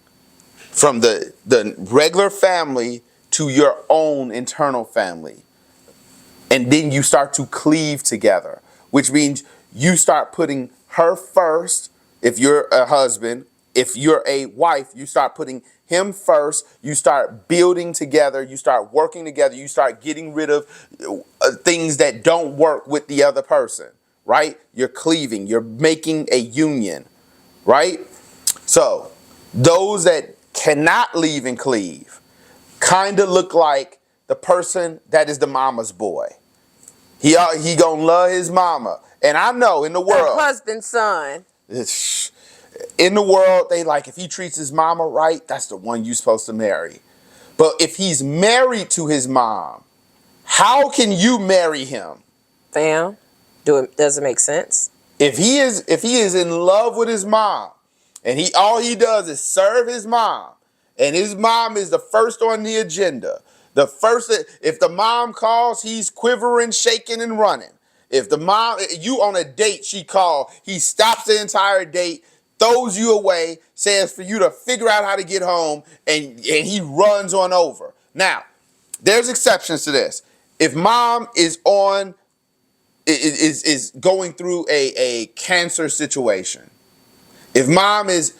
from the regular family to your own internal family. And then you start to cleave together, which means you start putting her first. If you're a husband, if you're a wife, you start putting him first. You start building together. You start working together. You start getting rid of things that don't work with the other person, right? You're cleaving. You're making a union, right? So those that cannot leave and cleave kind of look like the person that is the mama's boy. He gonna love his mama. And I know in the world, husband, son. In the world, they like, if he treats his mama right, that's the one you're supposed to marry. But if he's married to his mom, how can you marry him? Fam, does it make sense? If he is in love with his mom, and all he does is serve his mom, and his mom is the first on the agenda. If the mom calls, he's quivering, shaking, and running. If the mom, you on a date, she called, he stops the entire date, throws you away, says for you to figure out how to get home, and he runs on over. Now, there's exceptions to this. If mom is going through a cancer situation, if mom is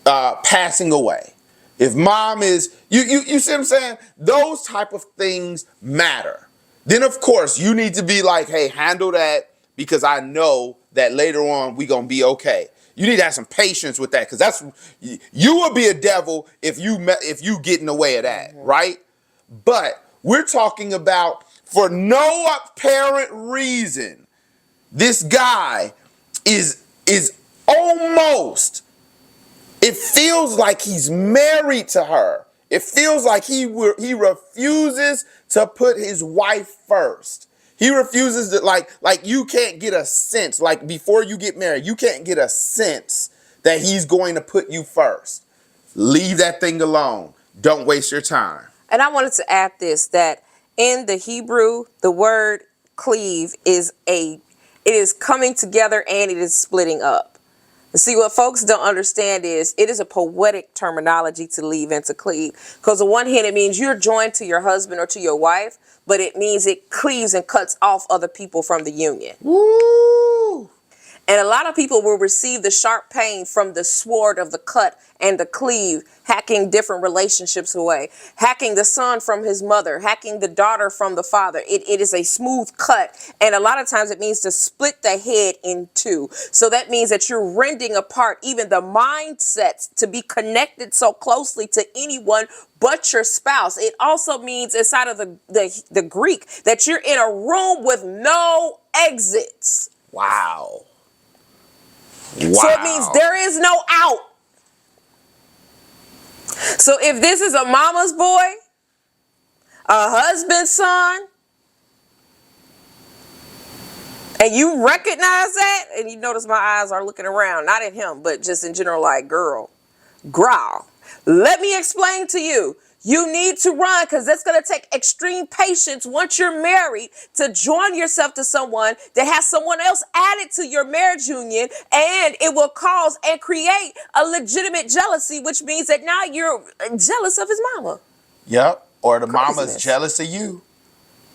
passing away, if mom is, you see what I'm saying? Those type of things matter. Then, of course, you need to be like, hey, handle that because I know that later on we going to be okay. You need to have some patience with that because you will be a devil if you get in the way of that, right? But we're talking about for no apparent reason, this guy is almost, it feels like he's married to her. It feels like he refuses to put his wife first. He refuses to, like you can't get a sense, like before you get married, you can't get a sense that he's going to put you first. Leave that thing alone. Don't waste your time. And I wanted to add this, that in the Hebrew, the word cleave it is coming together and it is splitting up. See, what folks don't understand is it is a poetic terminology to leave and to cleave. Because on one hand, it means you're joined to your husband or to your wife, but it means it cleaves and cuts off other people from the union. Woo! And a lot of people will receive the sharp pain from the sword of the cut and the cleave, hacking different relationships away, hacking the son from his mother, hacking the daughter from the father. It is a smooth cut. And a lot of times it means to split the head in two. So that means that you're rending apart even the mindsets to be connected so closely to anyone but your spouse. It also means inside of the Greek that you're in a room with no exits. Wow. So it means there is no out. So if this is a mama's boy, a husband's son, and you recognize that, and you notice my eyes are looking around, not at him, but just in general, like, girl, growl. Let me explain to you. You need to run because it's going to take extreme patience once you're married to join yourself to someone that has someone else added to your marriage union, and it will cause and create a legitimate jealousy, which means that now you're jealous of his mama. Yep. Or the mama's jealous of you.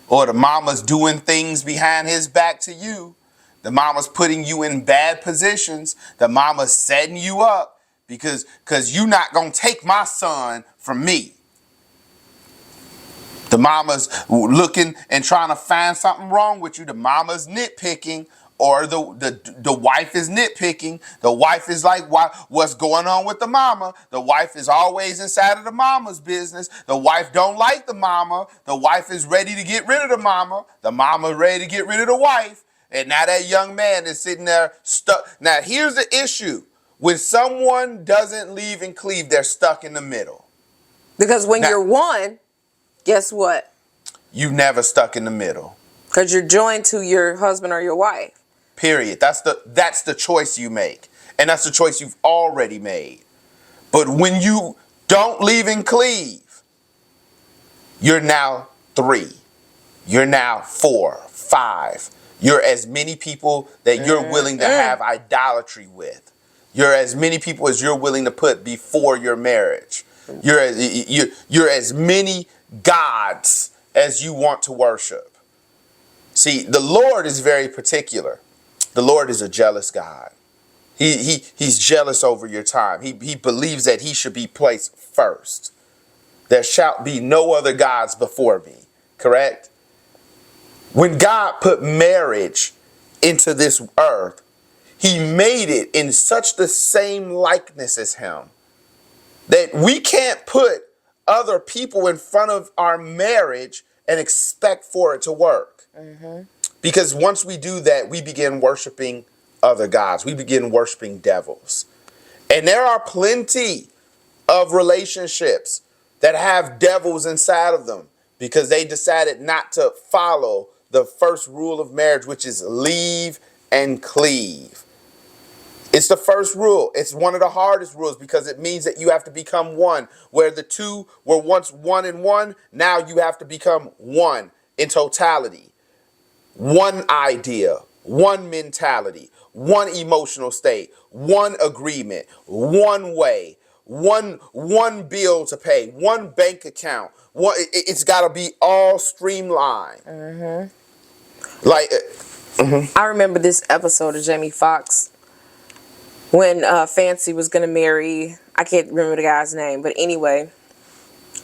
Or the mama's doing things behind his back to you. The mama's putting you in bad positions. The mama's setting you up because you're not going to take my son from me. The mama's looking and trying to find something wrong with you. The mama's nitpicking, or the wife is nitpicking. The wife is like, what's going on with the mama? The wife is always inside of the mama's business. The wife don't like the mama. The wife is ready to get rid of the mama. The mama ready to get rid of the wife. And now that young man is sitting there stuck. Now here's the issue. When someone doesn't leave and cleave, they're stuck in the middle. Because when you're one, guess what? You never stuck in the middle. Because you're joined to your husband or your wife. Period. That's the choice you make. And that's the choice you've already made. But when you Don't leave and cleave. You're now 3. You're now 4, 5. You're as many people that you're willing to have idolatry with. You're as many people as you're willing to put before your marriage. You're as many gods as you want to worship. See, the Lord is very particular. The Lord is a jealous God. He's jealous over your time. He believes that he should be placed first. There shall be no other gods before me. Correct? When God put marriage into this earth, he made it in such the same likeness as him that we can't put other people in front of our marriage and expect for it to work. Because once we do that, we begin worshiping other gods. We begin worshiping devils. And there are plenty of relationships that have devils inside of them because they decided not to follow the first rule of marriage, which is leave and cleave. It's the first rule. It's one of the hardest rules because it means that you have to become one. Where the two were once one and one, now you have to become one in totality. One idea, one mentality, one emotional state, one agreement, one way, one bill to pay, one bank account. It's got to be all streamlined. Like, I remember this episode of Jamie Foxx when Fancy was going to marry, I can't remember the guy's name, but anyway,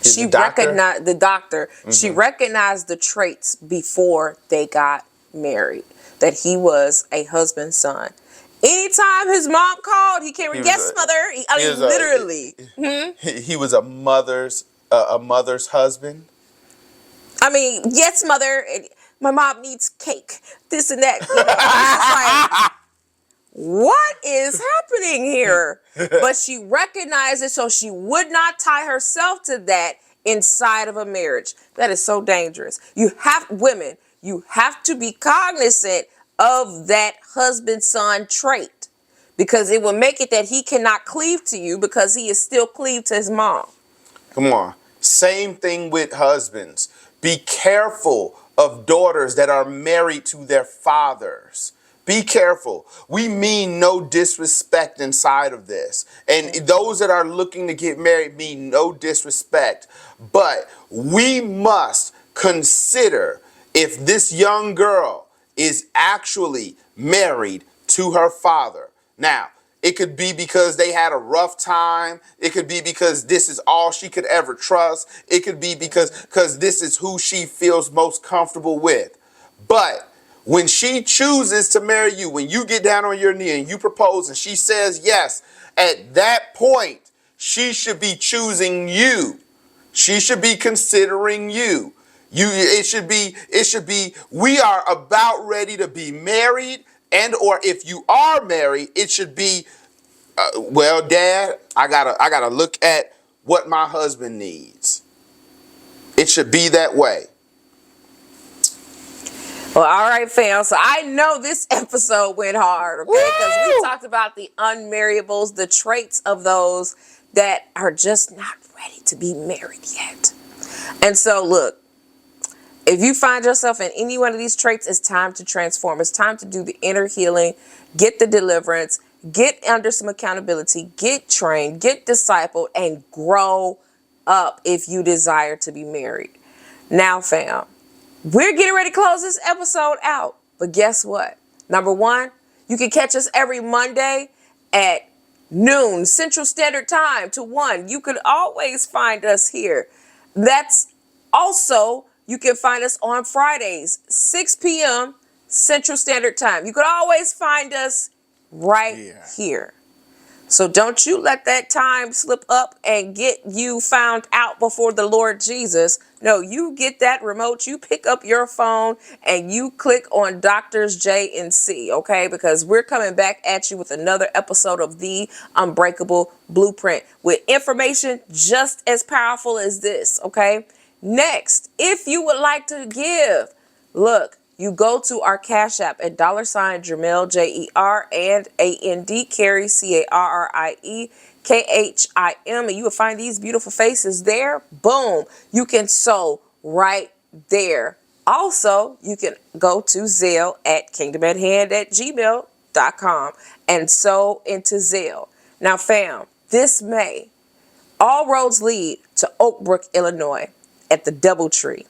she recognized the doctor. She recognized the traits before they got married, that he was a husband's son. Anytime his mom called, he came. Yes, mother. Literally. He was a mother's husband. I mean, yes, mother. My mom needs cake. This and that. You know, it's just like, what is happening here? But she recognized it, so she would not tie herself to that inside of a marriage. That is so dangerous. Women, you have to be cognizant of that husband-son trait, because it will make it that he cannot cleave to you because he is still cleaved to his mom. Come on. Same thing with husbands. Be careful of daughters that are married to their fathers. Be careful. We mean no disrespect inside of this. And those that are looking to get married mean no disrespect. But we must consider if this young girl is actually married to her father. Now, it could be because they had a rough time. It could be because this is all she could ever trust. It could be because this is who she feels most comfortable with. But when she chooses to marry you, when you get down on your knee and you propose and she says yes, at that point, she should be choosing you. She should be considering you. It should be, we are about ready to be married, and or if you are married, it should be, well, Dad, I gotta look at what my husband needs. It should be that way. Well, all right, fam. So I know this episode went hard, okay? Because we talked about the unmarriables, the traits of those that are just not ready to be married yet. And so, look, if you find yourself in any one of these traits, it's time to transform. It's time to do the inner healing, get the deliverance, get under some accountability, get trained, get discipled, and grow up if you desire to be married. Now, fam, we're getting ready to close this episode out. But guess what? Number one, you can catch us every Monday at noon Central Standard Time to 1. You could always find us here. That's also, you can find us on Fridays, 6 p.m. Central Standard Time. You could always find us right here. So don't you let that time slip up and get you found out before the Lord Jesus. No, you get that remote, you pick up your phone, and you click on Doctors J and C, okay? Because we're coming back at you with another episode of the Unbreakable Blueprint with information just as powerful as this, okay? Next, if you would like to give, look, you go to our Cash App at $ Jermel, J-E-R, and A-N-D, Carrie, C-A-R-R-I-E, K-H-I-M, and you will find these beautiful faces there. Boom. You can sow right there. Also, you can go to Zelle at kingdomathand@gmail.com and sow into Zelle. Now, fam, this May, all roads lead to Oak Brook, Illinois at the Doubletree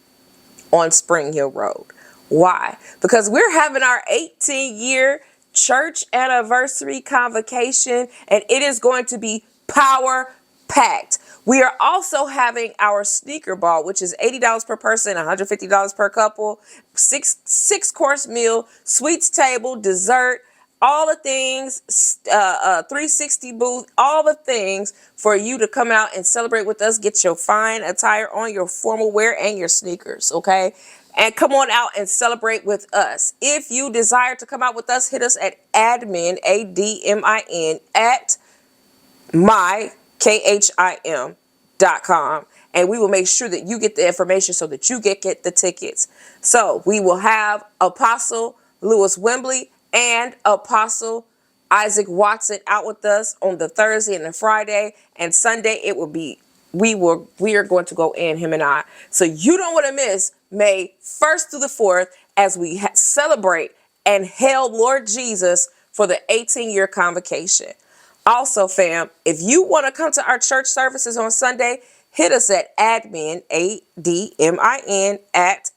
on Spring Hill Road. Why? Because we're having our 18-year church anniversary convocation, and it is going to be power packed. We are also having our sneaker ball, which is $80 per person, $150 per couple, six course meal, sweets table, dessert, all the things, 360 booth, all the things for you to come out and celebrate with us. Get your fine attire on, your formal wear, and your sneakers, okay? And come on out and celebrate with us. If you desire to come out with us, hit us at admin, ADMIN, at KHIM.com, and we will make sure that you get the information so that you get the tickets. So we will have Apostle Lewis Wembley and Apostle Isaac Watson out with us on the Thursday and the Friday, and Sunday it will be we are going to go in, him and I. So you don't want to miss May 1st through the 4th as we celebrate and hail Lord Jesus for the 18-year convocation. Also, fam, if you want to come to our church services on Sunday, hit us at admin, ADMIN, at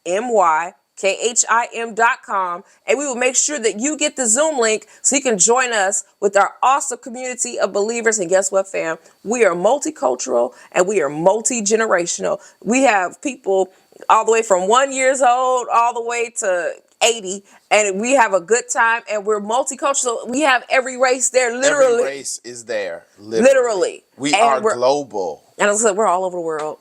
MYKHIM.com, and we will make sure that you get the Zoom link so you can join us with our awesome community of believers. And guess what, fam? We are multicultural and we are multi-generational. We have people all the way from 1 year old all the way to 80, and we have a good time, and we're multicultural. We have every race there, literally. Every race is there, literally. We are global. And as I said, we're all over the world.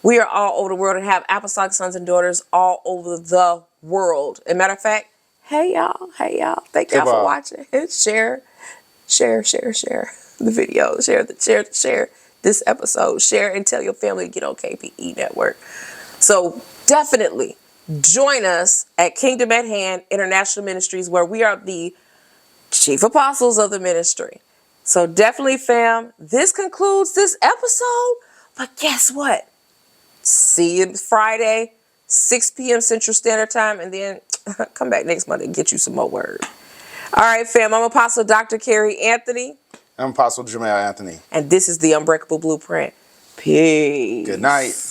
We are all over the world and have apostolic sons and daughters all over the world. As a matter of fact, hey y'all. Thank y'all for watching. Share the video. Share this episode. Share and tell your family to get on KPE Network. So definitely join us at Kingdom at Hand International Ministries, where we are the chief apostles of the ministry. So definitely, fam, this concludes this episode. But guess what? See you Friday, 6 p.m. Central Standard Time, and then come back next Monday and get you some more word. All right, fam, I'm Apostle Dr. Carrie Anthony. I'm Apostle Jermel Anthony. And this is the Unbreakable Blueprint. Peace. Good night.